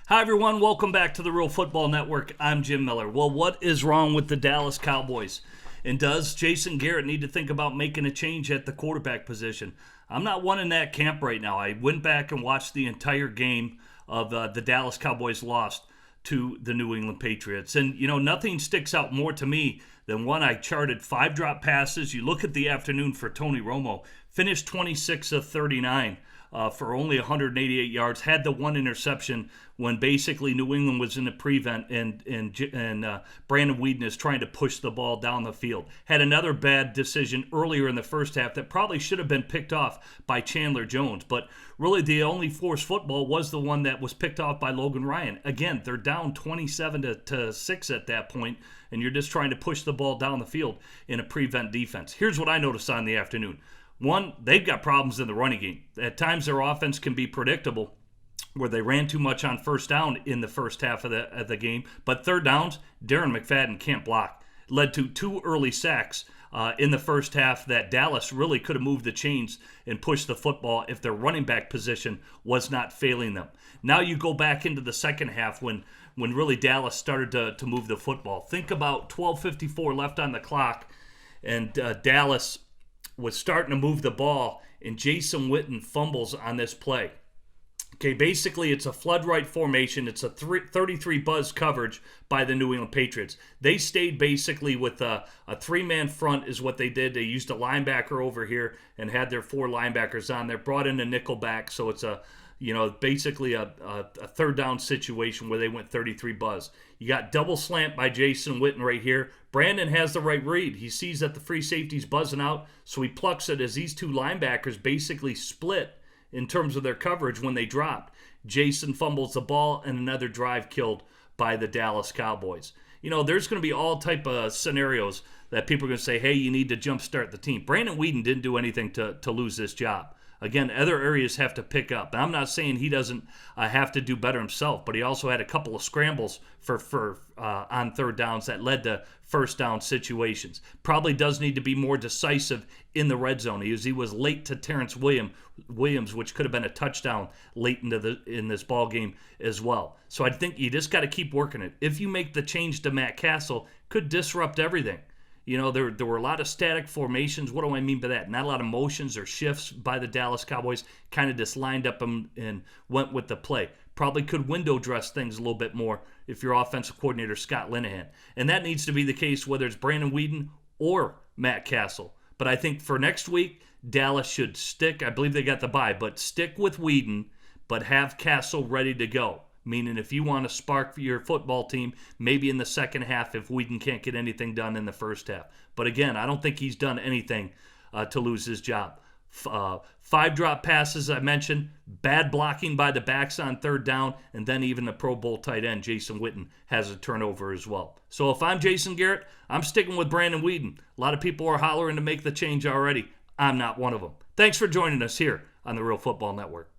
Hi, everyone. Welcome back to the Real Football Network. I'm Jim Miller. Well, what is wrong with the Dallas Cowboys? And does Jason Garrett need to think about making a change at the quarterback position? I'm not one in that camp right now. I went back and watched the entire game of the Dallas Cowboys lost to the New England Patriots. And, nothing sticks out more to me than one I charted 5 drop passes. You look at the afternoon for Tony Romo, finished 26 of 39. For only 188 yards, had the one interception when basically New England was in the prevent and Brandon Weeden is trying to push the ball down the field. Had another bad decision earlier in the first half that probably should have been picked off by Chandler Jones, but really the only forced football was the one that was picked off by Logan Ryan. Again, they're down 27-6 at that point, and you're just trying to push the ball down the field in a prevent defense. Here's what I noticed on the afternoon. One, they've got problems in the running game. At times, their offense can be predictable, where they ran too much on first down in the first half of the game. But third downs, Darren McFadden can't block. Led to 2 early sacks in the first half that Dallas really could have moved the chains and pushed the football if their running back position was not failing them. Now you go back into the second half when really Dallas started to move the football. Think about 12:54 left on the clock, and Dallas was starting to move the ball, and Jason Witten fumbles on this play. Okay, basically it's a flood right formation. It's a 33 buzz coverage by the New England Patriots. They stayed basically with a 3-man front is what they did. They used a linebacker over here and had their 4 linebackers on there, brought in a nickel back, so it's basically a third down situation where they went 33 buzz. You got double slant by Jason Witten right here. Brandon has the right read. He sees that the free safety's buzzing out, so he plucks it as these 2 linebackers basically split in terms of their coverage when they dropped. Jason fumbles the ball, and another drive killed by the Dallas Cowboys. There's going to be all type of scenarios that people are going to say, hey, you need to jumpstart the team. Brandon Weeden didn't do anything to lose this job. Again, other areas have to pick up. And I'm not saying he doesn't have to do better himself, but he also had a couple of scrambles for on third downs that led to first down situations. Probably does need to be more decisive in the red zone. He was late to Terrence Williams, which could have been a touchdown late in this ball game as well. So I think you just got to keep working it. If you make the change to Matt Cassel, could disrupt everything. There were a lot of static formations. What do I mean by that? Not a lot of motions or shifts by the Dallas Cowboys. Kind of just lined up and went with the play. Probably could window dress things a little bit more if your offensive coordinator Scott Linehan. And that needs to be the case whether it's Brandon Weeden or Matt Cassel. But I think for next week, Dallas should stick. I believe they got the bye, but stick with Weeden, but have Cassel ready to go. Meaning if you want to spark for your football team, maybe in the second half if Weeden can't get anything done in the first half. But again, I don't think he's done anything to lose his job. 5 drop passes, I mentioned. Bad blocking by the backs on third down. And then even the Pro Bowl tight end, Jason Witten, has a turnover as well. So if I'm Jason Garrett, I'm sticking with Brandon Weeden. A lot of people are hollering to make the change already. I'm not one of them. Thanks for joining us here on the Real Football Network.